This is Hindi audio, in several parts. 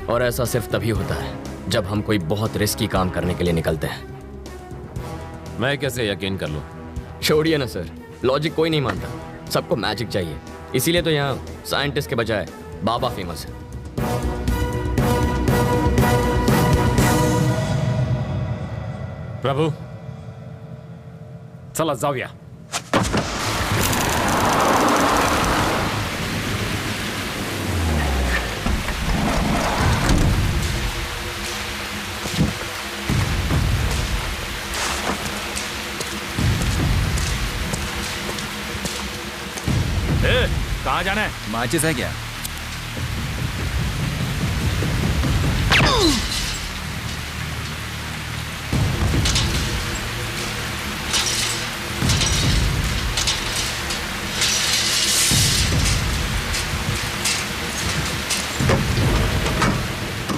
और ऐसा सिर्फ तभी होता है जब हम कोई बहुत रिस्की काम करने के लिए निकलते हैं। मैं कैसे यकीन कर लूं? छोड़िए ना सर, लॉजिक कोई नहीं मानता, सबको मैजिक चाहिए। इसीलिए तो यहाँ साइंटिस्ट के बजाय बाबा फेमस है। प्रभु, चला जाऊया। कहाँ जाना है? माचिस है क्या?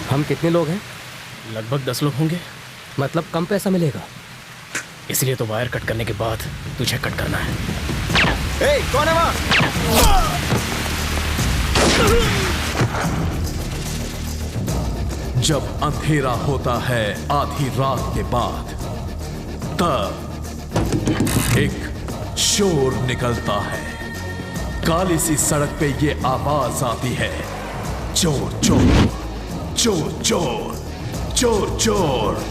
हम कितने लोग हैं? लगभग 10 लोग होंगे। मतलब कम पैसा मिलेगा? इसलिए तो वायर कट करने के बाद तुझे कट करना है। ए, कौन है वहाँ? जब अंधेरा होता है आधी रात के बाद, तब एक शोर निकलता है। काली सी सड़क पे ये आवाज आती है, चोर चोर चोर चोर चोर चोर।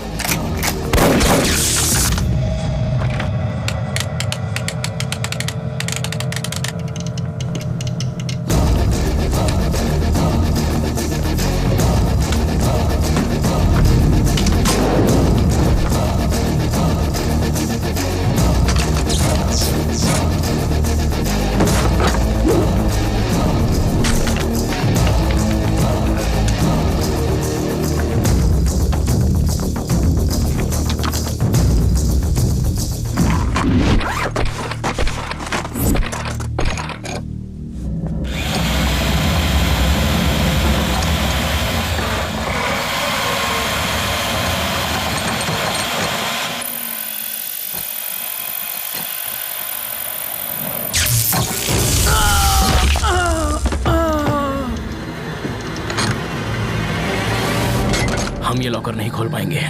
हम ये लॉकर नहीं खोल पाएंगे।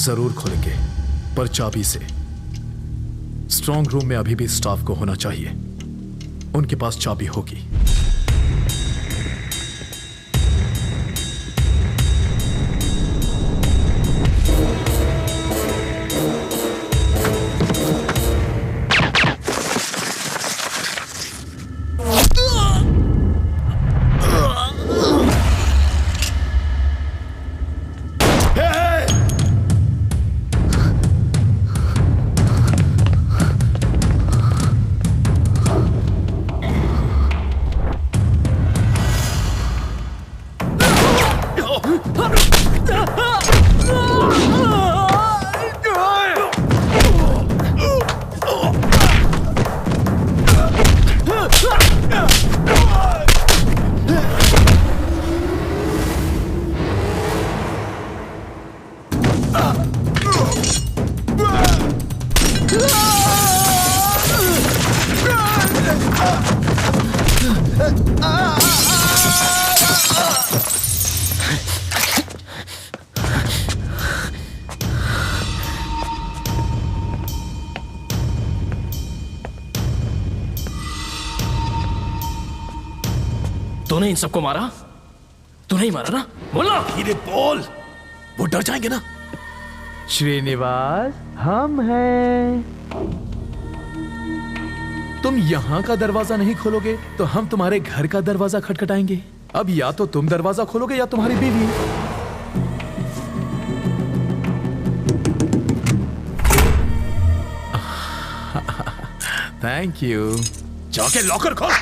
जरूर खोलेंगे, पर चाबी से। स्ट्रांग रूम में अभी भी स्टाफ को होना चाहिए, उनके पास चाबी होगी। तूने इन सबको मारा? तू नहीं मारा ना? बोलना। धीरे बोल, वो डर जाएंगे ना। श्रीनिवास, हम हैं। तुम यहाँ का दरवाजा नहीं खोलोगे तो हम तुम्हारे घर का दरवाजा खटखटाएंगे। अब या तो तुम दरवाजा खोलोगे या तुम्हारी बीवी। Thank you. जाके लॉकर खोल।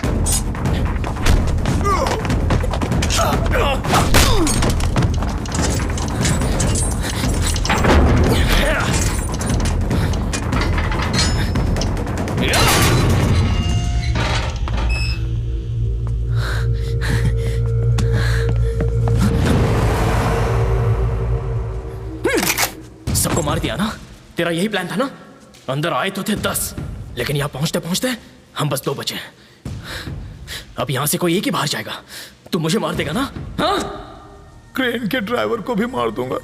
सबको मार दिया ना? तेरा यही प्लान था ना? अंदर आए तो थे 10, लेकिन यहां पहुंचते पहुंचते हम बस 2 बचे। अब यहां से कोई एक ही बाहर जाएगा। तू मुझे मार देगा ना? हाँ? क्रेन के ड्राइवर को भी मार दूंगा।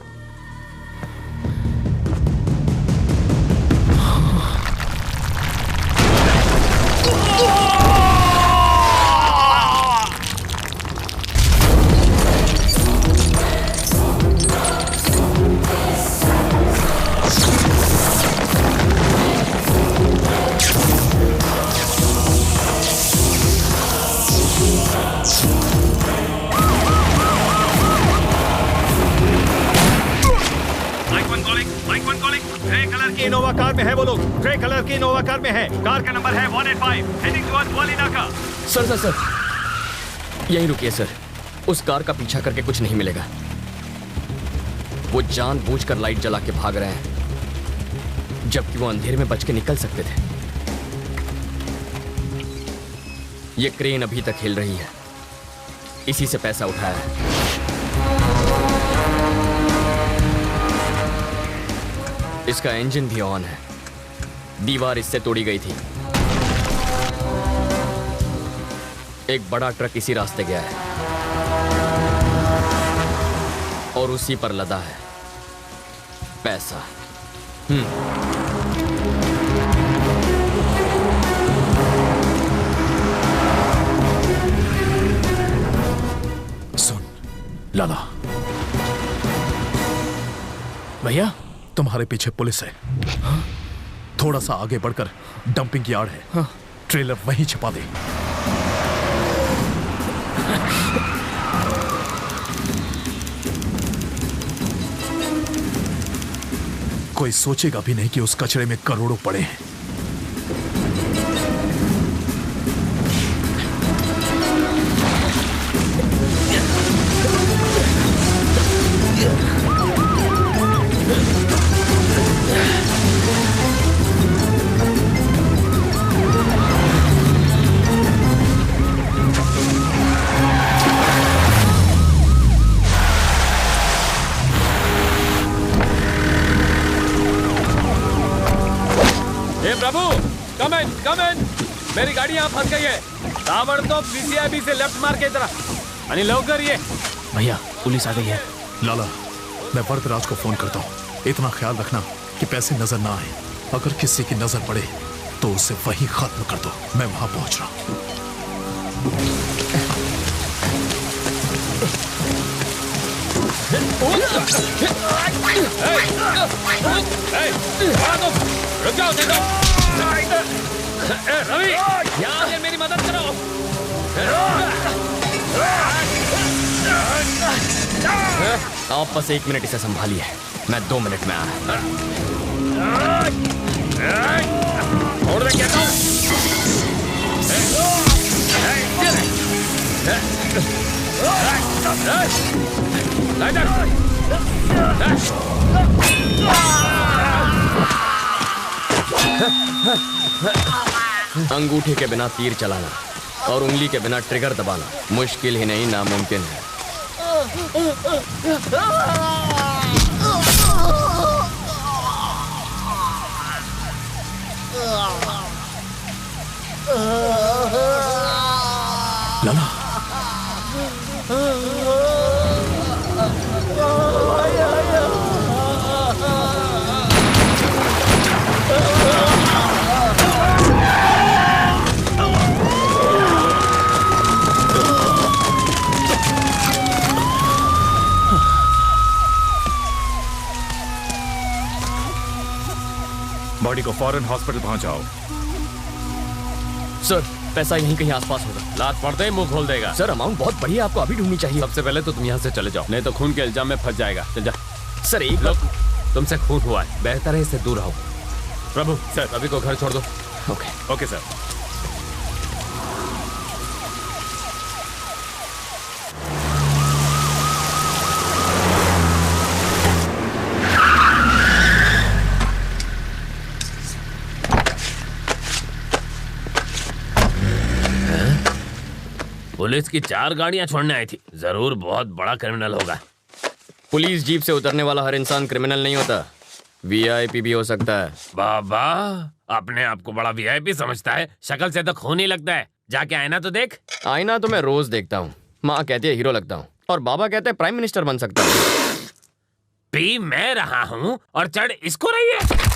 इनोवा कार में है वो लोग, ग्रे कलर की इनोवा कार में है। कार का नंबर है 185, हेडिंग टुवर्ड्स वाली नाका। सर यहीं रुकिए सर। उस कार का पीछा करके कुछ नहीं मिलेगा। वो जानबूझकर लाइट जला के भाग रहे हैं, जबकि वो अंधेरे में बच के निकल सकते थे। ये क्रेन अभी तक हिल रही है, इसी से पैसा उठाया है। इसका इंजन भी ऑन है। दीवार इससे तोड़ी गई थी। एक बड़ा ट्रक इसी रास्ते गया है और उसी पर लदा है पैसा। सुन लाला, भैया तुम्हारे पीछे पुलिस है। हाँ? थोड़ा सा आगे बढ़कर डंपिंग यार्ड है। हाँ? ट्रेलर वहीं छिपा दे। कोई सोचेगा भी नहीं कि उस कचरे में करोड़ों पड़े हैं। कम इन, मेरी गाड़ी यहाँ फंस गई है। ताबड़तोब VCIB से लेफ्ट मार के इधर आणि लवकर ये। भैया पुलिस आ गई है। लाला, मैं वरदराज को फोन करता हूँ। इतना ख्याल रखना कि पैसे नजर ना आए। अगर किसी की नजर पड़े तो उसे वहीं खत्म कर दो। मैं वहां पहुंच रहा हूँ। रुक जाओ, रवि, यहाँ मेरी मदद करो। आप बस 1 मिनट इसे संभालिए, मैं 2 मिनट में आया। छोड़ दे, कहता हूँ। अंगूठे के बिना तीर चलाना और उंगली के बिना ट्रिगर दबाना मुश्किल ही नहीं, नामुमकिन है। लाला, बॉडी को फौरन हॉस्पिटल पहुंचाओ। सर, पैसा यहीं कहीं आसपास होगा। लात पड़ते ही मुंह खोल देगा। सर, अमाउंट बहुत बढ़िया, आपको अभी ढूंढनी चाहिए। सबसे पहले तो तुम यहाँ से चले जाओ, नहीं तो खून के इल्जाम में फंस जाएगा। चल जा। सर, एक लोग, तुमसे खून हुआ है, बेहतर है इससे दूर रहो। प्रभु, सर। रवि को घर छोड़ दो। ओके। Okay sir. पुलिस की 4 गाड़ियां छोड़ने आई थी। जरूर बहुत बड़ा क्रिमिनल होगा। पुलिस जीप से उतरने वाला हर इंसान क्रिमिनल नहीं होता, VIP भी हो सकता है। बाबा, अपने आप को बड़ा VIP समझता है। शक्ल से तो खून ही लगता है। जाके आईना तो देख। आईना तो मैं रोज देखता हूँ, माँ कहती है हीरो लगता हूँ और बाबा कहते हैं प्राइम मिनिस्टर बन सकता हूँ। पी मैं रहा हूँ और चढ़ इसको रही है।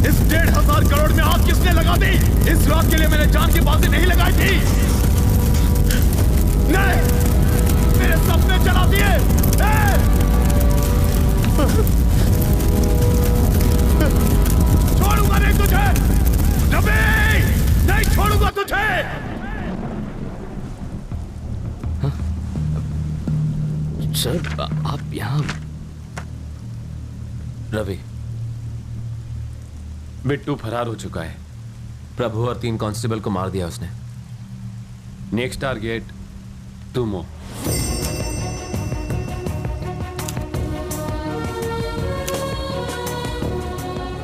इस 1,500 करोड़ में आग किसने लगा दी? इस रात के लिए मैंने जान की बाजी नहीं लगाई थी। नहीं, मेरे सपने जला दिए। छोड़ूंगा नहीं तुझे रवि, नहीं छोड़ूंगा तुझे। सर आप यहाँ? रवि, बिट्टू फरार हो चुका है। प्रभु और 3 कांस्टेबल को मार दिया उसने। नेक्स्ट टारगेट तुम हो।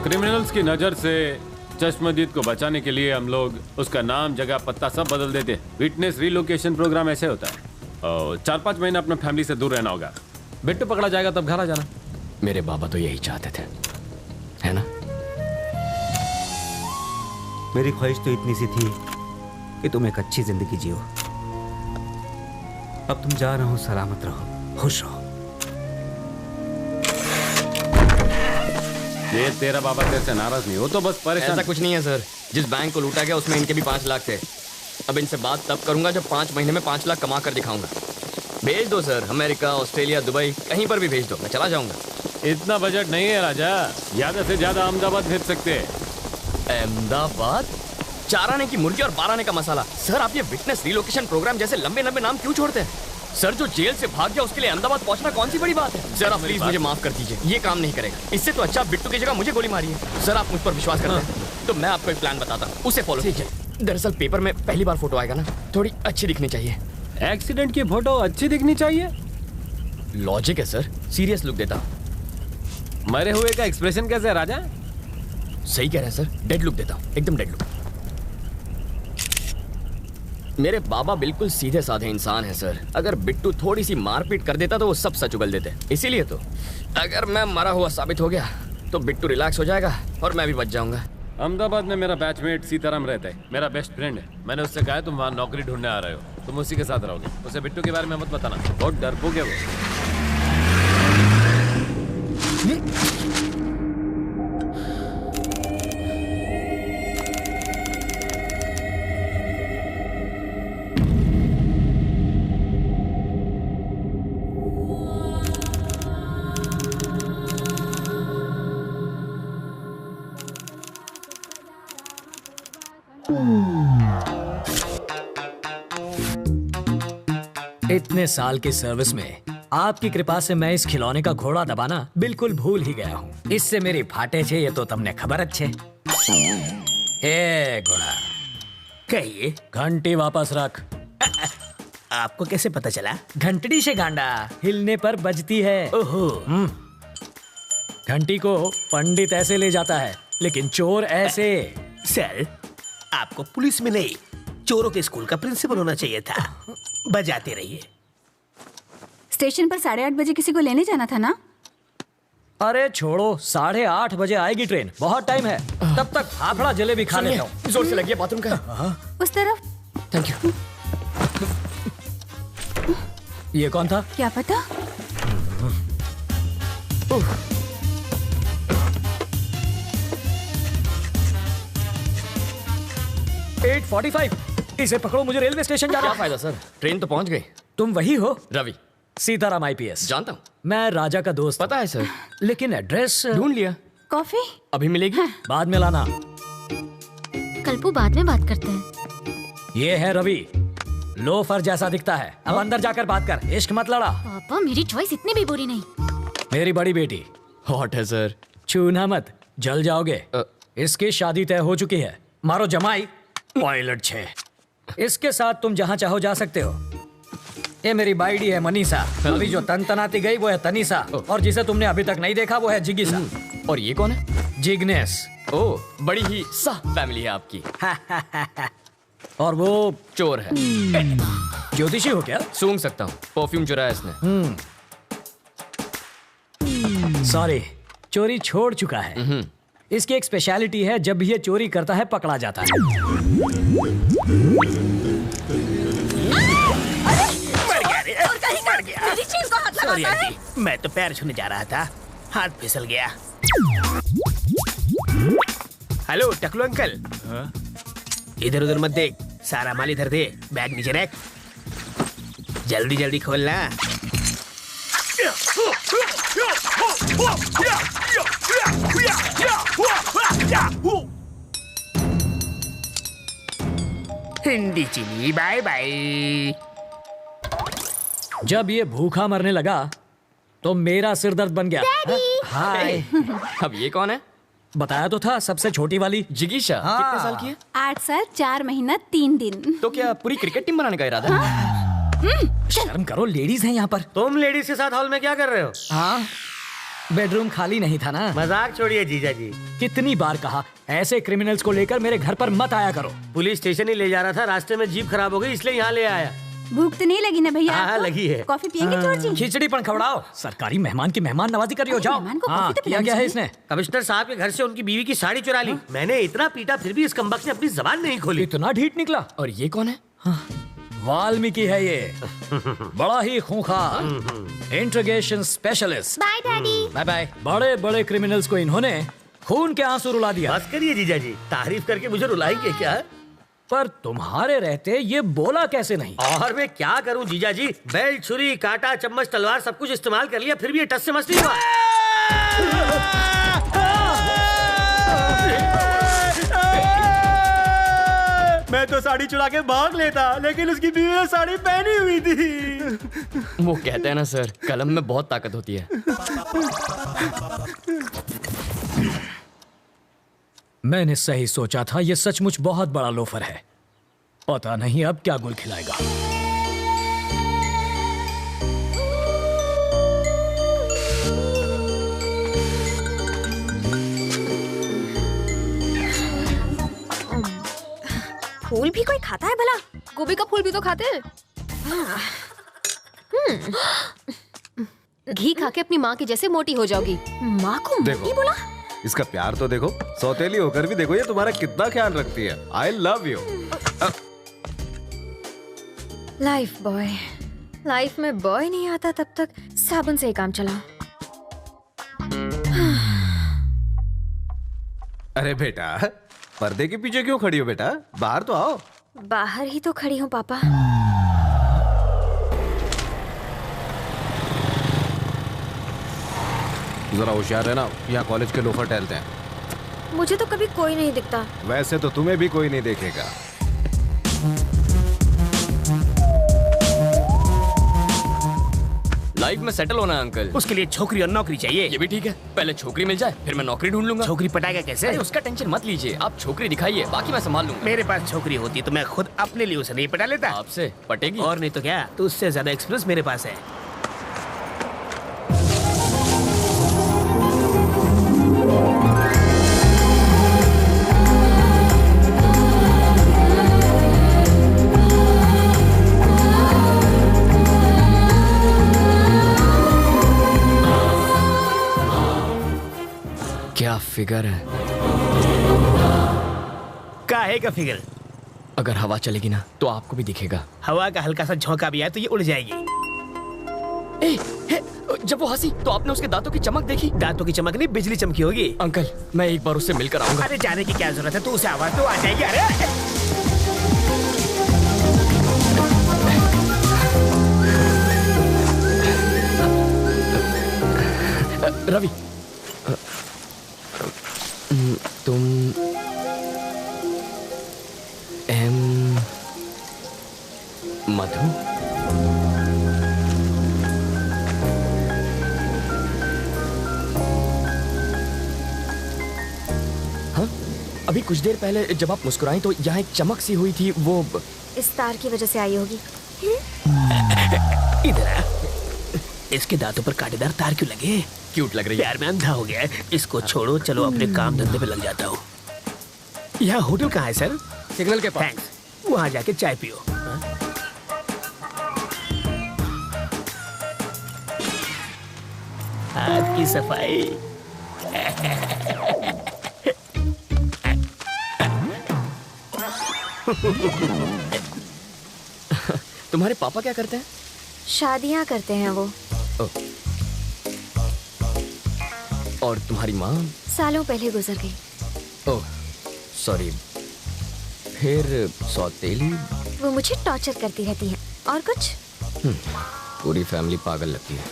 क्रिमिनल्स की नजर से चश्मदीद को बचाने के लिए हम लोग उसका नाम, जगह, पत्ता सब बदल देते। विटनेस रिलोकेशन प्रोग्राम ऐसे होता है। 4-5 महीने अपने फैमिली से दूर रहना होगा। बिट्टू पकड़ा जाएगा तब घर आ जाना। मेरे बाबा तो यही चाहते थे, है ना? मेरी ख्वाहिश तो इतनी सी थी कि तुम एक अच्छी जिंदगी जियो। अब तुम जा रहे हो, सलामत रहो, खुश रहो। ये तेरा बाबा तेरे से नाराज नहीं हो तो बस परेशान। ऐसा कुछ नहीं है सर। जिस बैंक को लूटा गया उसमें इनके भी 5 लाख थे। अब इनसे बात तब करूंगा जब 5 महीने में 5 लाख कमा कर दिखाऊंगा। भेज दो सर, अमेरिका, ऑस्ट्रेलिया, दुबई, कहीं पर भी भेज दो, मैं चला जाऊंगा। इतना बजट नहीं है राजा, ज्यादा से ज्यादा अहमदाबाद भेज सकते हैं। अहमदाबाद? 4 आने की मुर्गी और 12 आने का मसाला। सर आप ये विटनेस रिलोकेशन प्रोग्राम जैसे लंबे लंबे नाम क्यों छोड़ते हैं? सर जो जेल से भाग गया उसके लिए अहमदाबाद पहुंचना कौन सी बड़ी बात है? सर आप प्लीज मुझे माफ कर दीजिए, ये काम नहीं करेगा। इससे तो अच्छा बिट्टू की जगह मुझे गोली मारी है। सर आप मुझ पर विश्वास करते हैं तो मैं आपको एक प्लान बताता हूँ, उसे फॉलो कीजिए। दरअसल पेपर में पहली बार फोटो आएगा ना, थोड़ी अच्छी दिखनी चाहिए। एक्सीडेंट की फोटो अच्छी दिखनी चाहिए? लॉजिक है सर, सीरियस लुक देता हूँ। मरे हुए का एक्सप्रेशन कैसे है राजा? सही कह रहे हैं सर, डेड लुक देता हूँ, एकदम डेड लुक। मेरे बाबा बिल्कुल सीधे साधे इंसान है सर। अगर बिट्टू थोड़ी सी मारपीट कर देता तो वो सब सच उगल देते। इसीलिए तो अगर मैं मरा हुआ साबित हो गया तो बिट्टू रिलैक्स हो जाएगा और मैं भी बच जाऊंगा। अहमदाबाद में मेरा बैचमेट सीताराम रहता है, मेरा बेस्ट फ्रेंड है। मैंने उससे कहा है तुम वहाँ नौकरी ढूंढने आ रहे हो, तुम उसी के साथ रहोगे। उसे बिट्टू के बारे में मत बताना, बहुत डरपोक है वो। इतने साल की सर्विस में आपकी कृपा से मैं इस खिलौने का घोड़ा दबाना बिल्कुल भूल ही गया हूँ। इससे मेरी फाटे छे ये तो तुमने खबर अच्छे। ए घोड़ा, कहिए। घंटी वापस रख। आपको कैसे पता चला? घंटड़ी से गांडा हिलने पर बजती है। ओहो। घंटी को पंडित ऐसे ले जाता है लेकिन चोर ऐसे। सर, आपको पुलिस में नहीं चोरों के स्कूल का प्रिंसिपल होना चाहिए था। बजाते रहिए। स्टेशन पर 8:30 बजे किसी को लेने जाना था ना? अरे छोड़ो, 8:30 बजे आएगी ट्रेन, बहुत टाइम है। तब तक फाफड़ा जलेबी खा लेता हूँ। जोर से लगी है बाथरूम का। उस तरफ। Thank you. ये कौन था? क्या पता? 8:45। इसे पकड़ो, मुझे रेलवे स्टेशन जाना क्या है। फायदा सर, ट्रेन तो पहुंच गई। तुम वही हो? रवि। सीताराम IPS। जानता हूँ। मैं राजा का दोस्त। पता है सर। लेकिन एड्रेस ढूंढ लिया। कॉफी अभी मिलेगी? बाद में लाना। कल्पू, बाद में बात करते हैं। ये है रवि, लोफर जैसा दिखता है। अब अंदर जाकर बात कर, इश्क मत लड़ा। पापा, मेरी चॉइस इतनी भी बुरी नहीं। मेरी बड़ी बेटी। हॉट है सर। छूना मत, जल जाओगे। इसकी शादी तय हो चुकी है। मारो जमाई, पायलट 6। इसके साथ तुम जहाँ चाहो जा सकते हो। ये मेरी बाइडी है मनीषा। अभी जो तनाती गई वो है तनीषा, और जिसे तुमने अभी तक नहीं देखा वो है जिगीसा। और ये कौन है? जिग्नेस। ओह, बड़ी ही सा फैमिली है आपकी। और वो चोर है। ज्योतिषी हो क्या? सूंघ सकता हूँ, परफ्यूम चुराया इसने। सॉरी, चोरी छोड़ चुका है। इसकी एक स्पेशलिटी है, जब भी ये चोरी करता है पकड़ा जाता है। मेरी चीज को हाथ लगाता है। मैं तो पैर छूने जा रहा था, हाथ फिसल गया। हेलो टकलू अंकल। इधर उधर मत देख, सारा माल इधर दे। बैग नीचे रख, जल्दी जल्दी खोलना। हिंदी चीनी बाय बाय। जब ये भूखा मरने लगा तो मेरा सिर दर्द बन गया। हाय। अब ये कौन है? बताया तो था, सबसे छोटी वाली जिगीशा। कितने साल की है? 8 साल 4 महीना 3 दिन। तो क्या पूरी क्रिकेट टीम बनाने का इरादा है? शर्म करो, लेडीज हैं यहाँ पर। तुम लेडीज के साथ हॉल में क्या कर रहे हो? हाँ, बेडरूम खाली नहीं था ना। मजाक छोड़िए जीजा जी। कितनी बार कहा, ऐसे क्रिमिनल्स को लेकर मेरे घर पर मत आया करो। पुलिस स्टेशन ही ले जा रहा था, रास्ते में जीप खराब हो गई इसलिए यहाँ ले आया। भूख तो नहीं लगी ना भैया? हाँ, आपको? लगी है। कॉफी पियेंगे चोर जी? खिचड़ी पण खवड़ाओ। सरकारी मेहमान की मेहमान नवाजी कर रही हो, जाओ। मेहमान को हाँ, कॉफी तो किया पिलानी क्या है चाहिए। इसने? कमिश्नर साहब के घर से उनकी बीवी की साड़ी चुरा ली। मैंने इतना पीटा फिर भी इस कमबख्त ने अपनी जबान नहीं खोली। इतना ढीठ निकला। और ये कौन है? वाल्मीकि है ये। बड़ा ही खूंखार interrogation specialist. Bye daddy. Bye bye. बड़े बड़े क्रिमिनल्स को इन्होंने खून के आंसू रुला दिया। बस करिए जीजा जी, तारीफ करके मुझे रुलाएंगे क्या? पर तुम्हारे रहते ये बोला कैसे नहीं? और मैं क्या करूं जीजा जी, बेल्ट, छुरी, कांटा, चम्मच, तलवार सब कुछ इस्तेमाल कर लिया, फिर भी ये टस से मस नहीं हुआ। मैं तो साड़ी चुरा के भाग लेता, लेकिन उसकी बीवी ने साड़ी पहनी हुई थी। वो कहते हैं ना सर, कलम में बहुत ताकत होती है। मैंने सही सोचा था, ये सचमुच बहुत बड़ा लोफर है। पता नहीं अब क्या गुल खिलाएगा। फूल भी कोई खाता है भला? गोभी का फूल भी तो खाते हैं। घी खा के अपनी माँ की जैसे मोटी हो जाओगी। माँ को मोटी बोला? इसका प्यार तो देखो, सौतेली होकर भी देखो ये तुम्हारा कितना ख्याल रखती है। I love you. Life boy. Life में बॉय नहीं आता तब तक साबुन से ही काम चला। अरे बेटा, पर्दे के पीछे क्यों खड़ी हो बेटा? बाहर तो आओ। बाहर ही तो खड़ी हूँ पापा। जरा होशियार रहना, यहाँ कॉलेज के लोफर टहलते हैं। मुझे तो कभी कोई नहीं दिखता। वैसे तो तुम्हें भी कोई नहीं देखेगा। लाइफ में सेटल होना है अंकल। उसके लिए छोकरी और नौकरी चाहिए। ये भी ठीक है, पहले छोकरी मिल जाए फिर मैं नौकरी ढूंढ लूंगा। छोकरी पटाएगा कैसे? अरे उसका टेंशन मत लीजिए, आप छोकरी दिखाइए, बाकी मैं संभाल लूंगा। मेरे पास छोकरी होती तो मैं खुद अपने लिए उसे नहीं पटा लेता। आपसे पटेगी? और नहीं तो क्या, तो उससे ज्यादा एक्सपीरियंस मेरे पास है। क्या फिगर है? काहे का फिगर? अगर हवा चलेगी ना तो आपको भी दिखेगा। हवा का हल्का सा झोंका भी आए तो ये उड़ जाएगी। ए, जब वो हंसी तो आपने उसके दांतों की चमक देखी? दांतों की चमक नहीं, बिजली चमकी होगी। अंकल, मैं एक बार उससे मिलकर आऊंगा। अरे जाने की क्या जरूरत है, तू उसे आवाज तो आ जाएगी। अरे रवि, तुम मधु? हाँ, अभी कुछ देर पहले जब आप मुस्कुराई तो यहाँ एक चमक सी हुई थी, वो इस तार की वजह से आई होगी। इधर आ। इसके दांतों पर कांटेदार तार क्यों लगे? क्यूट लग रही है। यार मैं अंधा हो गया है। इसको छोड़ो, चलो अपने काम धंधे पे लग जाता हूँ। यहाँ होटल कहाँ है सर? सिग्नल के पास। थैंक्स। वहाँ जाके चाय पियो। हाथ की सफाई। तुम्हारे पापा क्या करते हैं? शादियाँ करते हैं वो। और तुम्हारी माँ? सालों पहले गुजर गई। ओह, सॉरी। फिर सौतेली? वो मुझे टॉर्चर करती रहती है। और कुछ? पूरी फैमिली पागल लगती है।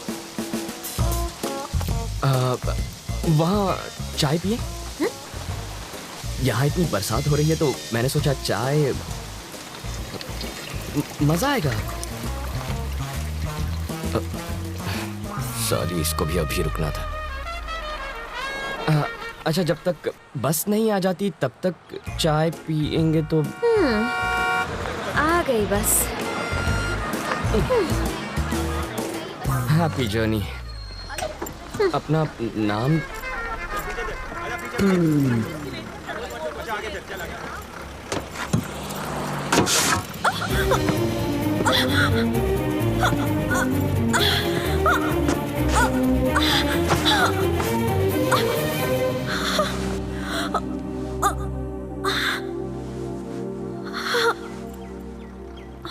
वहाँ चाय पिए? यहाँ इतनी बरसात हो रही है तो मैंने सोचा चाय मजा आएगा। सॉरी, इसको भी अभी रुकना था। अच्छा, जब तक बस नहीं आ जाती तब तक चाय पिएंगे तो? आ गई बस। Happy journey. अपना नाम?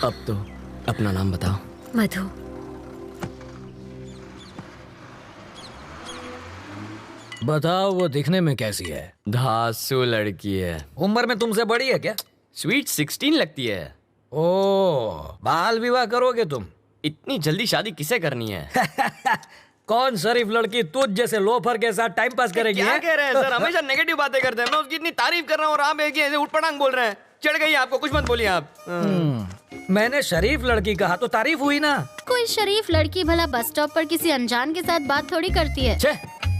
अब तो अपना नाम बताओ। मधु। बताओ, वो दिखने में कैसी है? धांसू लड़की है। उम्र में तुमसे बड़ी है क्या? स्वीट 16 लगती है। ओह, बाल विवाह करोगे तुम? इतनी जल्दी शादी किसे करनी है? कौन शरीफ लड़की तुझ जैसे लोफर के साथ टाइम पास करेगी? क्या कह रहे हैं सर? हमेशा नेगेटिव बातें करते हैं। मैं उसकी इतनी तारीफ कर रहा हूँ और आप एक ऐसे उठपटांग बोल रहे हैं। चढ़ गई आपको, कुछ मत बोलिए आप। मैंने शरीफ लड़की कहा तो तारीफ हुई ना। कोई शरीफ लड़की भला बस स्टॉप पर किसी अनजान के साथ बात थोड़ी करती है। छे,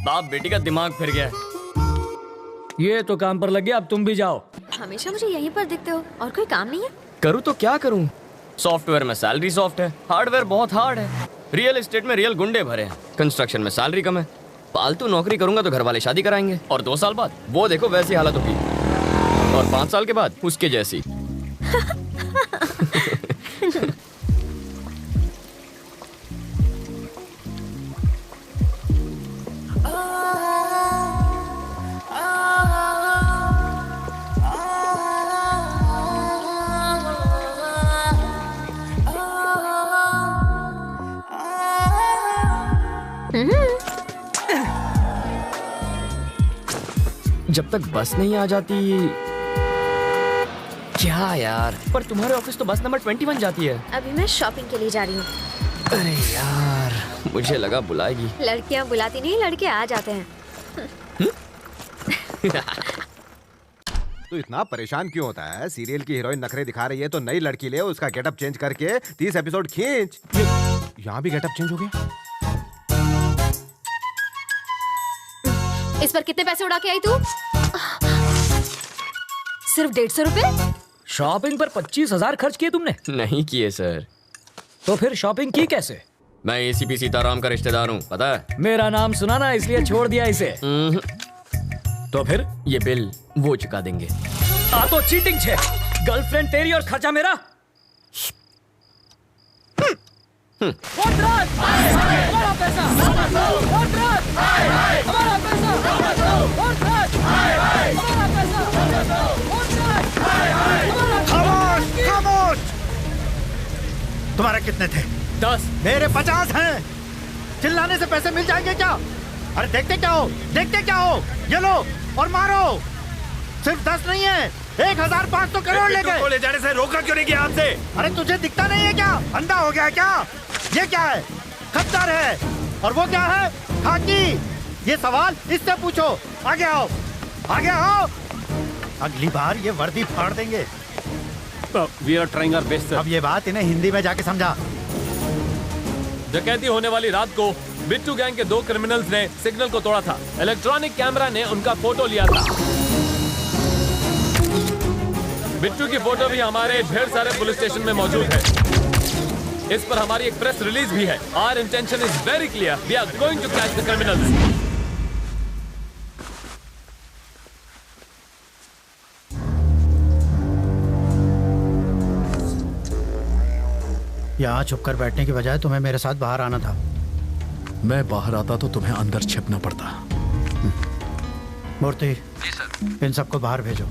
बाप बेटी का दिमाग फिर गया। ये तो काम पर लग गया, अब तुम भी जाओ। हमेशा मुझे यहीं पर दिखते हो, और कोई काम नहीं है? करूँ तो क्या करूँ? सॉफ्टवेयर में सैलरी सॉफ्ट है, हार्डवेयर बहुत हार्ड है, रियल एस्टेट में रियल गुंडे भरे हैं, कंस्ट्रक्शन में सैलरी कम है। पालतू नौकरी करूंगा तो घर वाले शादी कराएंगे और 2 साल बाद वो देखो वैसी हालत होगी, और 5 साल के बाद उसके जैसी। जब तक बस नहीं आ जाती। क्या यार, पर तुम्हारे ऑफिस तो बस नंबर 21 जाती है। अभी मैं शॉपिंग के लिए जा रही हूँ। अरे यार, मुझे लगा बुलाएगी। लड़कियाँ बुलाती नहीं, लड़के आ जाते हैं। तू इतना परेशान क्यों होता है? सीरियल की हीरोइन नखरे दिखा रही है तो नई लड़की ले, उसका गेटअप चेंज करके 30 एपिसोड खींच। यहाँ भी गेटअप चेंज हो गया। इस पर कितने पैसे उड़ा के आई तू? सिर्फ 150 रुपए? शॉपिंग पर 25,000 खर्च किए तुमने? नहीं किए सर। तो फिर शॉपिंग की कैसे? मैं एसीपी सीताराम का रिश्तेदार हूँ, पता है? मेरा नाम सुना ना, इसलिए छोड़ दिया इसे। तो फिर ये बिल वो चुका देंगे। आ तो चीटिंग छे। गर्लफ्रेंड तेरी और खर्चा मेरा। हमारा पैसा, खामोश! तुम्हारे कितने थे? 10। मेरे 50 हैं। चिल्लाने से पैसे मिल जाएंगे क्या? अरे देखते क्या हो, देखते क्या हो? ये लो और मारो। सिर्फ 10 नहीं है, 1500 करोड़ ले गए। ले जाने से रोका क्यों नहीं गया आपसे? अरे तुझे दिखता नहीं है क्या? अंधा हो गया है क्या? ये क्या है? खद्दार है। और वो क्या है? खाकी। ये सवाल इससे पूछो। आगे आओ, आगे आओ। अगली बार ये वर्दी फाड़ देंगे। We are trying our best, sir. अब ये बात इन्हें हिंदी में जाके समझा। डकैती होने वाली रात को बिट्टू गैंग के 2 क्रिमिनल्स ने सिग्नल को तोड़ा था। इलेक्ट्रॉनिक कैमरा ने उनका फोटो लिया था। बिट्टू की फोटो भी हमारे ढेर सारे पुलिस स्टेशन में मौजूद है। इस पर हमारी एक प्रेस रिलीज भी है। Our intention is very clear. We are going to catch the criminals. यहाँ छुपकर बैठने की बजाय तुम्हें मेरे साथ बाहर आना था। मैं बाहर आता तो तुम्हें अंदर छिपना पड़ता। मूर्ति, इन सबको बाहर भेजो।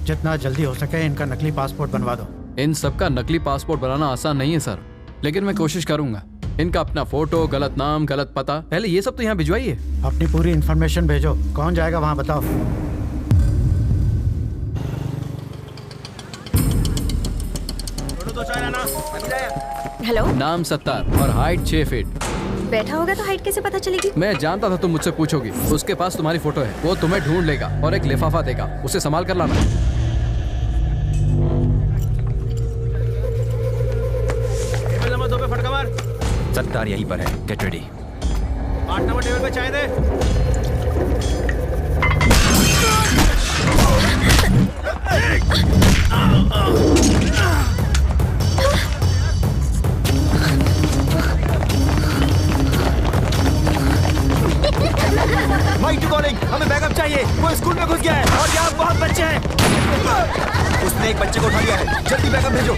जितना जल्दी हो सके इनका नकली पासपोर्ट बनवा दो। इन सबका नकली पासपोर्ट बनाना आसान नहीं है सर, लेकिन मैं कोशिश करूंगा। इनका अपना फोटो, गलत नाम, गलत पता, पहले ये सब तो यहाँ भिजवाइए। अपनी पूरी इन्फॉर्मेशन भेजो। कौन जाएगा वहाँ बताओ। हेलो। नाम सत्तार और हाइट 6 फीट। बैठा होगा तो हाइट कैसे पता चलेगी? मैं जानता था तुम मुझसे पूछोगी। उसके पास तुम्हारी फोटो है, वो तुम्हें ढूंढ लेगा और एक लिफाफा देगा, उसे संभाल कर लाना। फटका मार। सत्तार यहीं पर है, गेट रेडी। 8 नंबर टेबल पे चाय दे। माइक टू कॉलिंग, हमें बैकअप चाहिए। वो स्कूल में घुस गया है और यहाँ बहुत बच्चे हैं। उसने एक बच्चे को उठा लिया है, जल्दी बैकअप भेजो।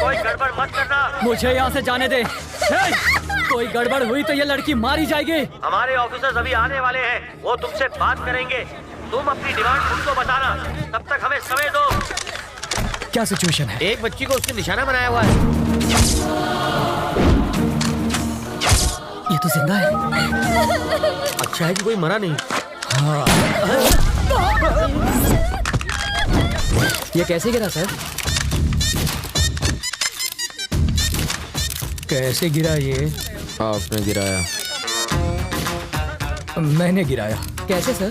कोई गड़बड़ मत करना। मुझे यहाँ से जाने दे। कोई गड़बड़ हुई तो ये लड़की मारी जाएगी। हमारे ऑफिसर्स अभी आने वाले हैं, वो तुमसे बात करेंगे। तुम अपनी डिमांड उनको बताना, तब तक हमें समय दो। क्या सिचुएशन है? एक बच्ची को उसने निशाना बनाया हुआ है। ये तो जिंदा है। अच्छा है कि कोई मरा नहीं। हाँ। ये कैसे गिरा सर? कैसे गिरा ये? आपने गिराया। मैंने गिराया। कैसे सर?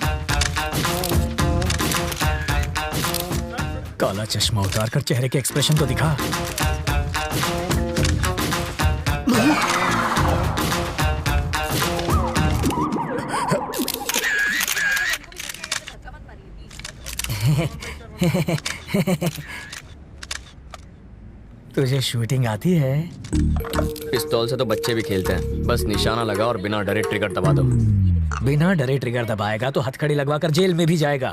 काला चश्मा उतार कर चेहरे के एक्सप्रेशन तो दिखा। तुझे शूटिंग आती है? पिस्तौल से तो बच्चे भी खेलते हैं। बस निशाना लगा और बिना डरे ट्रिगर दबा दो। बिना डरे ट्रिगर दबाएगा तो हथकड़ी लगवाकर जेल में भी जाएगा।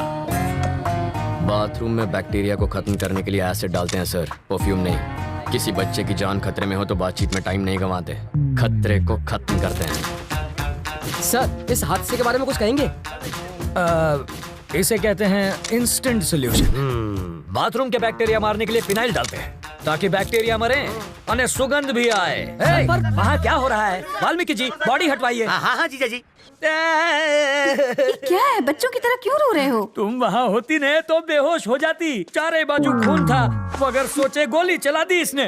बाथरूम में बैक्टीरिया को खत्म करने के लिए एसिड डालते हैं सर, परफ्यूम नहीं। किसी बच्चे की जान खतरे में हो तो बातचीत में टाइम नहीं गंवाते, खतरे को खत्म करते हैं। सर, इस हादसे के बारे में कुछ कहेंगे? इसे कहते हैं इंस्टेंट सॉल्यूशन। बाथरूम के बैक्टीरिया मारने के लिए फिनाइल डालते हैं ताकि बैक्टीरिया मरे और सुगंध भी आए। पर वहाँ क्या हो रहा है? वाल्मीकि जी, बॉडी हटवाइए। हाँ जीजा जी। क्या है? बच्चों की तरह क्यों रो रहे हो? तुम वहाँ होती ने तो बेहोश हो जाती। चारे बाजू खून था, मगर सोचे गोली चला दी इसने।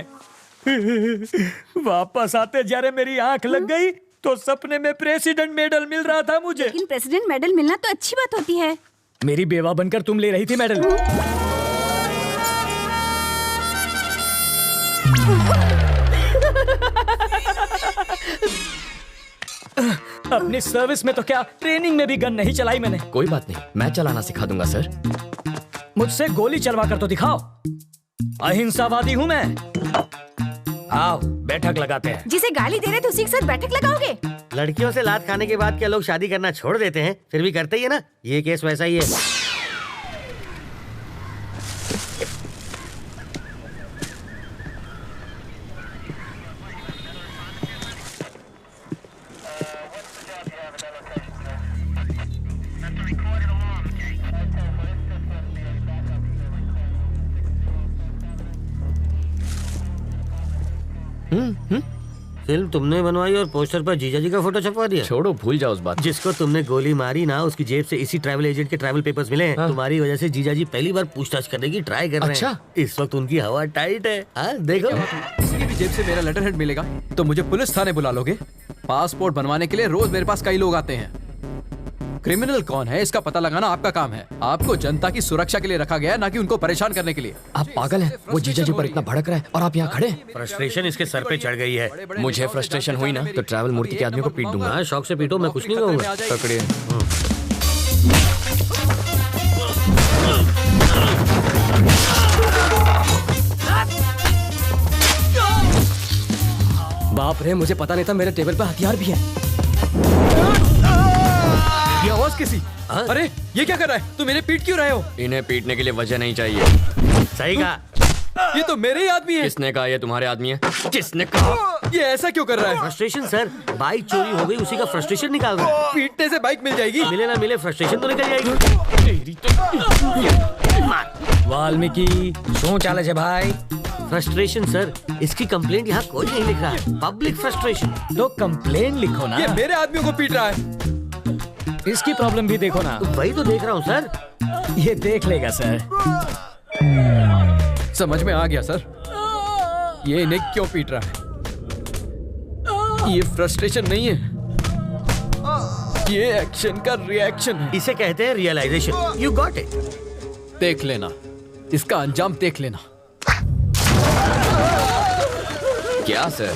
वापस आते जरे मेरी आंख लग गई तो सपने में प्रेसिडेंट मेडल मिल रहा था मुझे। लेकिन प्रेसिडेंट मेडल मिलना तो अच्छी बात होती है। मेरी बेवा बनकर तुम ले रही थी मेडल। अपनी सर्विस में तो क्या, ट्रेनिंग में भी गन नहीं चलाई मैंने। कोई बात नहीं, मैं चलाना सिखा दूंगा सर। मुझसे गोली चलवा कर तो दिखाओ। अहिंसावादी हूँ मैं। आओ बैठक लगाते हैं। जिसे गाली दे रहे थे उसी के साथ बैठक लगाओगे? लड़कियों से लात खाने के बाद क्या लोग शादी करना छोड़ देते हैं? फिर भी करते ही है ना। ये केस वैसा ही है। फिल्म तुमने बनवाई और पोस्टर पर जीजा जी का फोटो छपवा दिया। छोड़ो, भूल जाओ उस बात। जिसको तुमने गोली मारी ना, उसकी जेब से इसी ट्रैवल एजेंट के ट्रैवल पेपर्स मिले हैं। तुम्हारी वजह से जीजा जी पहली बार पूछताछ करने की ट्राई कर रहे हैं। इस वक्त उनकी हवा टाइट है। देखो, किसी भी जेब से मेरा लेटर हेड मिलेगा तो मुझे पुलिस थाने बुला लोगे? पासपोर्ट बनवाने के लिए रोज मेरे पास कई लोग आते हैं। क्रिमिनल कौन है इसका पता लगाना आपका काम है। आपको जनता की सुरक्षा के लिए रखा गया है, ना कि उनको परेशान करने के लिए। आप पागल हैं? वो जीजा जी पर इतना भड़क रहा है और आप यहाँ खड़े। फ्रस्ट्रेशन इसके सर पे चढ़ गई है। मुझे फ्रस्ट्रेशन हुई ना तो ट्रैवल मूर्ति के आदमी को पीट दूंगा। शौक से पीटो, मैं कुछ नहीं कहूँगा। पकड़िए। बाप रे, मुझे पता नहीं था मेरे टेबल पर हथियार भी है। ये आवाज किसी? अरे ये क्या कर रहा है? तुम इन्हें पीट क्यों रहे हो? इन्हें पीटने के लिए वजह नहीं चाहिए। सही कहा। ये तो मेरे ही आदमी है। किसने कहा ये तुम्हारे आदमी है? किसने कहा? ये ऐसा क्यों कर रहा है? फ्रस्ट्रेशन सर, बाइक चोरी हो गई, उसी का फ्रस्ट्रेशन निकाल रहा है। पीटने से बाइक मिल जाएगी? मिले ना मिले, फ्रस्ट्रेशन तो निकल जाएगी। वाल्मीकि क्यों चाले छे भाई? फ्रस्ट्रेशन सर, इसकी कंप्लेंट यहाँ कोई नहीं लिख रहा है। Public frustration. तो कंप्लेंट लिखो ना। ये मेरे आदमियों को पीट रहा है। इसकी प्रॉब्लम भी देखो ना। वही तो देख रहा हूँ सर। ये देख लेगा सर। समझ में आ गया सर, ये इन्हें क्यों पीट रहा है। ये फ्रस्ट्रेशन नहीं है, ये एक्शन का रिएक्शन है। इसे कहते हैं रियलाइजेशन। You got it. देख लेना, इसका अंजाम देख लेना। क्या सर,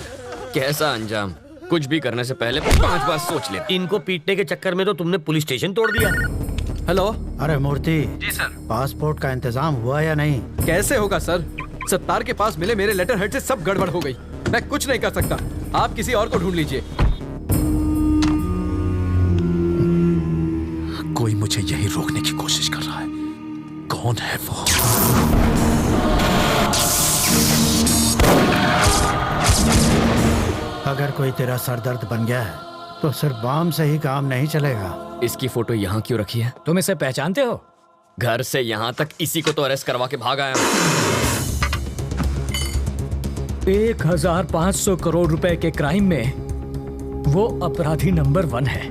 कैसा अंजाम? कुछ भी करने से पहले 5 बार सोच ले। इनको पीटने के चक्कर में तो तुमने पुलिस स्टेशन तोड़ दिया। हेलो। अरे मूर्ति जी सर, पासपोर्ट का इंतजाम हुआ या नहीं? कैसे होगा सर, सत्तार के पास मिले मेरे लेटर हेड से सब गड़बड़ हो गई। मैं कुछ नहीं कर सकता, आप किसी और को ढूंढ लीजिए। कोई मुझे यही रोकने की कोशिश कर रहा है। कौन है वो? अगर कोई तेरा सरदर्द बन गया है तो सिर्फ बम से ही काम नहीं चलेगा। इसकी फोटो यहाँ क्यों रखी है? तुम इसे पहचानते हो? घर से यहाँ तक इसी को तो अरेस्ट करवा के भाग आया हूँ। 1500 करोड़ रुपए के क्राइम में वो अपराधी नंबर 1 है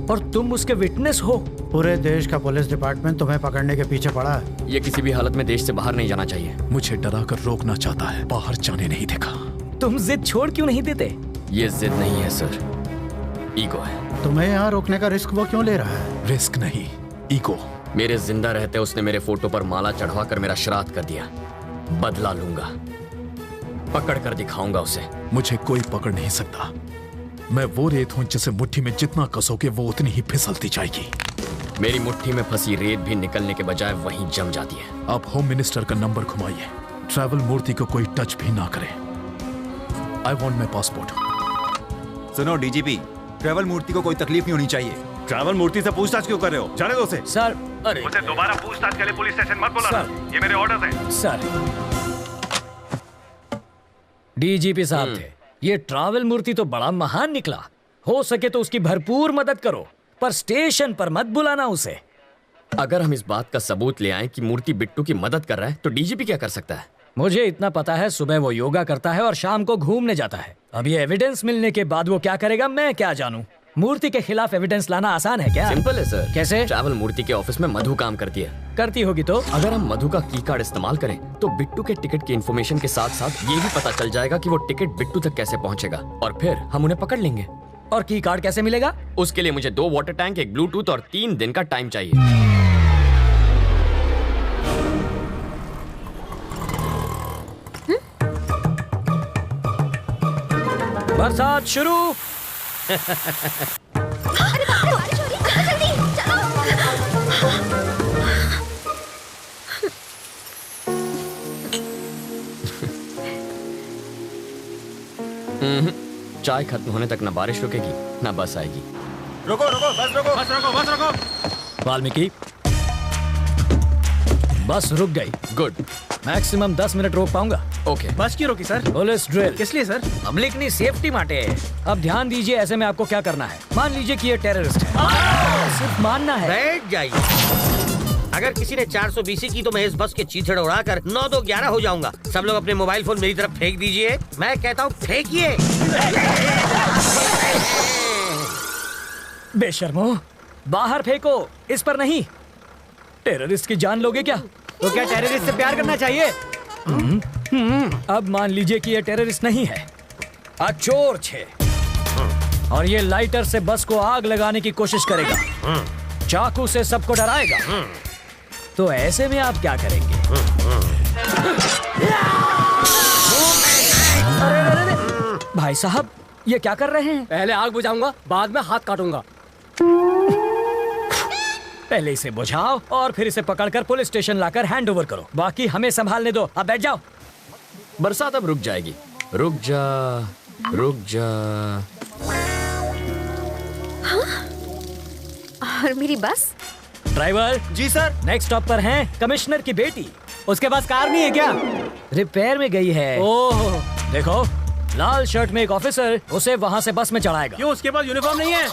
और तुम उसके विटनेस हो। पूरे देश का पुलिस डिपार्टमेंट तुम्हें पकड़ने के पीछे पड़ा है। ये किसी भी हालत में देश से बाहर नहीं जाना चाहिए। मुझे डरा कर रोकना चाहता है, बाहर जाने नहीं देगा। तुम जिद छोड़ क्यों नहीं देते? ये जिद नहीं है सर, ईगो है। तुम्हें यहाँ रोकने का रिस्क वो क्यों ले रहा है? रिस्क नहीं, ईगो। मेरे जिंदा रहते उसने मेरे फोटो पर माला चढ़वाकर मेरा श्राद्ध कर दिया। बदला लूंगा, पकड़ कर दिखाऊंगा उसे। मुझे कोई पकड़ नहीं सकता। मैं वो रेत हूं जिसे मुट्ठी में जितना कसोगे वो उतनी ही फिसलती जाएगी। मेरी मुट्ठी में फंसी रेत भी निकलने के बजाय वहीं जम जाती है। आप होम मिनिस्टर का नंबर घुमाइए, ट्रैवल मूर्ति को कोई टच भी ना करे। I want my passport. सुनो डीजीपी, ट्रैवल मूर्ति को कोई तकलीफ नहीं होनी चाहिए। ट्रैवल मूर्ति से पूछताछ क्यों कर रहे हो? जाने दो उसे। सर, अरे उसे दोबारा पूछताछ के लिए पुलिस स्टेशन मत बुलाना। ये मेरे ऑर्डर हैं। सर, डीजीपी साहब थे, ये ट्रैवल मूर्ति तो बड़ा महान निकला। हो सके तो उसकी भरपूर मदद करो, पर स्टेशन पर मत बुलाना उसे। अगर हम इस बात का सबूत ले आए कि मूर्ति बिट्टू की मदद कर रहा है तो डीजीपी क्या कर सकता है? मुझे इतना पता है, सुबह वो योगा करता है और शाम को घूमने जाता है। अब ये एविडेंस मिलने के बाद वो क्या करेगा मैं क्या जानूं। मूर्ति के खिलाफ एविडेंस लाना आसान है क्या? सिंपल है सर। कैसे? ट्रैवल मूर्ति के ऑफिस में मधु काम करती है। करती होगी तो? अगर हम मधु का की कार्ड इस्तेमाल करें तो बिट्टू के टिकट की इन्फॉर्मेशन के साथ साथ ये भी पता चल जाएगा कि वो टिकट बिट्टू तक कैसे पहुंचेगा और फिर हम उन्हें पकड़ लेंगे। और की कार्ड कैसे मिलेगा? उसके लिए मुझे 2 वाटर टैंक, एक ब्लूटूथ और 3 दिन का टाइम चाहिए। बरसात शुरू। चाय खत्म होने तक ना बारिश रुकेगी ना बस आएगी। रुको रुको, बस रुको, बस रुको, बस रुको। वाल्मीकि, बस रुक गई। गुड। मैक्सिमम 10 मिनट रोक पाऊंगा। ओके। बस क्यों रोकी सर? Police drill. किस लिए सर? पब्लिक की सेफ्टी माटे। अब ध्यान दीजिए, ऐसे में आपको क्या करना है। मान लीजिए कि ये टेररिस्ट है, सिर्फ मानना है। बैठ जाइए। अगर किसी ने 400 BC की तो मैं इस बस के चीथड़ उड़ाकर 9-2-11 हो जाऊंगा। सब लोग अपने मोबाइल फोन मेरी तरफ फेंक दीजिए। मैं कहता हूँ फेंकिए। बेशर्मो, बाहर फेंको, इस पर नहीं। टेररिस्ट की जान लोगे क्या? तो क्या टेररिस्ट से प्यार करना चाहिए? अब मान लीजिए कि ये टेररिस्ट नहीं है, चोर छे, और ये लाइटर से बस को आग लगाने की कोशिश करेगा, चाकू से सबको डराएगा। तो ऐसे में आप क्या करेंगे? अरे भाई साहब, ये क्या कर रहे हैं? पहले आग बुझाऊंगा, बाद में हाथ काटूंगा। पहले इसे बुझाओ और फिर इसे पकड़कर पुलिस स्टेशन लाकर हैंड ओवर करो। बाकी हमें संभालने दो। अब बैठ जाओ। बरसात अब रुक जाएगी। रुक जा, रुक जा। हाँ? और मेरी बस? ड्राइवर जी सर। नेक्स्ट स्टॉप पर है कमिश्नर की बेटी। उसके पास कार नहीं है क्या? रिपेयर में गई है। ओह, देखो, लाल शर्ट में एक ऑफिसर उसे वहां से बस में चढ़ाएगा। क्यों, उसके पास यूनिफॉर्म नहीं है?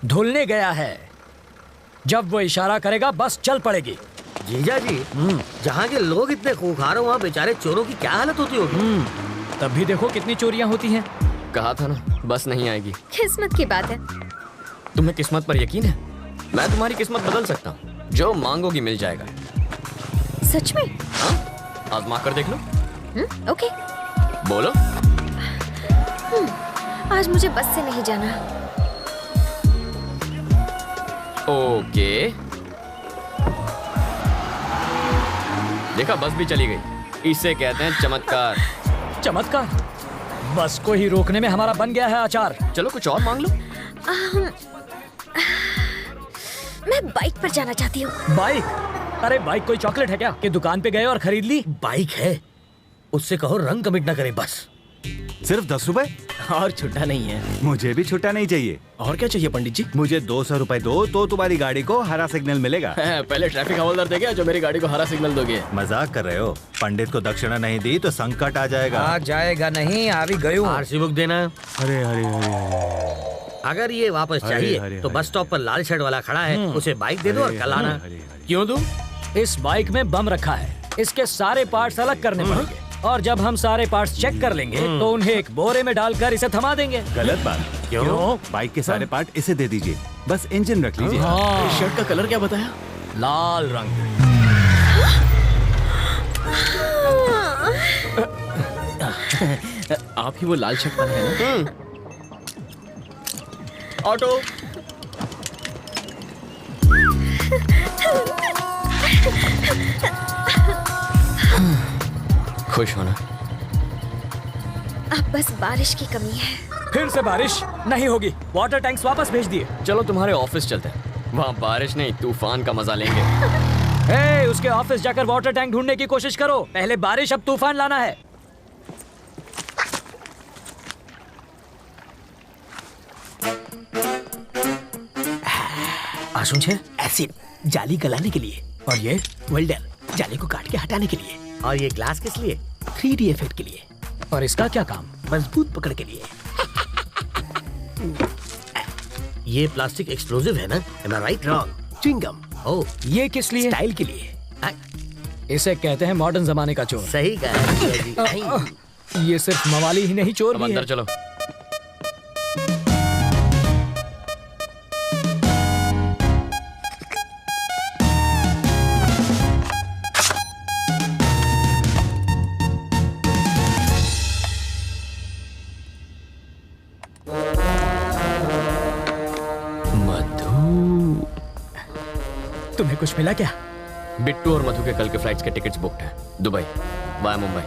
धुलने गया है। जब वो इशारा करेगा बस चल पड़ेगी। जीजा जी, जहाँ के लोग इतने खूंखार हो, वहाँ बेचारे चोरों की क्या हालत होती होगी? तब भी देखो कितनी चोरियां होती हैं। कहा था ना, बस नहीं आएगी। किस्मत की बात है। तुम्हें किस्मत पर यकीन है? मैं तुम्हारी किस्मत बदल सकता हूँ। जो मांगोगी मिल जाएगा। सच में? हाँ, आजमा कर देख लो। ओके। बोलो। आज मुझे बस से नहीं जाना। ओके। देखा, बस भी चली गई। इसे कहते हैं चमत्कार। चमत्कार? बस को ही रोकने में हमारा बन गया है अचार। चलो कुछ और मांग लो। मैं बाइक पर जाना चाहती हूँ। बाइक? अरे बाइक कोई चॉकलेट है क्या कि दुकान पे गए और खरीद ली? बाइक है, उससे कहो रंग कमिट ना करे बस। सिर्फ 10 रुपए? और छुट्टा नहीं है। मुझे भी छुट्टा नहीं चाहिए। और क्या चाहिए पंडित जी? मुझे 200 रुपए दो तो तुम्हारी गाड़ी को हरा सिग्नल मिलेगा। पहले ट्रैफिक हवलदार देगा जो मेरी गाड़ी को हरा सिग्नल दोगे। मजाक कर रहे हो? पंडित को दक्षिणा नहीं दी तो संकट आ जाएगा। आ जाएगा नहीं, आ भी गई हूँ। आरसी बुक देना। अरे अरे अरे, अगर ये वापस चाहिए तो बस स्टॉप पर लाल शर्ट वाला खड़ा है, उसे बाइक दे दो और कल आना। क्यों दूं? इस बाइक में बम रखा है, इसके सारे पार्ट्स अलग करने पड़ेंगे, और जब हम सारे पार्ट्स चेक कर लेंगे तो उन्हें एक बोरे में डालकर इसे थमा देंगे। गलत बात। क्यों? बाइक के सारे पार्ट इसे दे दीजिए, बस इंजन रख लीजिए। शर्ट का कलर क्या बताया? लाल रंग। आप ही वो लाल शर्ट वाले हैं ना? ऑटो। खुश होना। अब बस बारिश की कमी है। फिर से बारिश नहीं होगी। वाटर टैंक्स वापस भेज दिए। चलो तुम्हारे ऑफिस चलते हैं, वहाँ बारिश नहीं तूफान का मजा लेंगे। हे, उसके ऑफिस जाकर वाटर टैंक ढूंढने की कोशिश करो। पहले बारिश, अब तूफान लाना है। आसुन छे एसिड जाली गलाने के लिए, और ये वेल्डर जाली को काट के हटाने के लिए, और ये ग्लास किस लिए? 3D इफेक्ट के लिए। और इसका क्या काम? मजबूत पकड़ के लिए। ये प्लास्टिक एक्सप्लोजिव है ना? Am I right? Wrong. Chewing gum. Oh, ये किस लिए? स्टाइल के लिए। इसे कहते हैं मॉडर्न जमाने का चोर। सही कहा। ये सिर्फ मवाली ही नहीं, चोर भी है। अंदर चलो। तुम्हें कुछ मिला क्या? बिट्टू और मधु के कल के फ्लाइट्स के टिकट्स बुक्ड हैं। Dubai via Mumbai.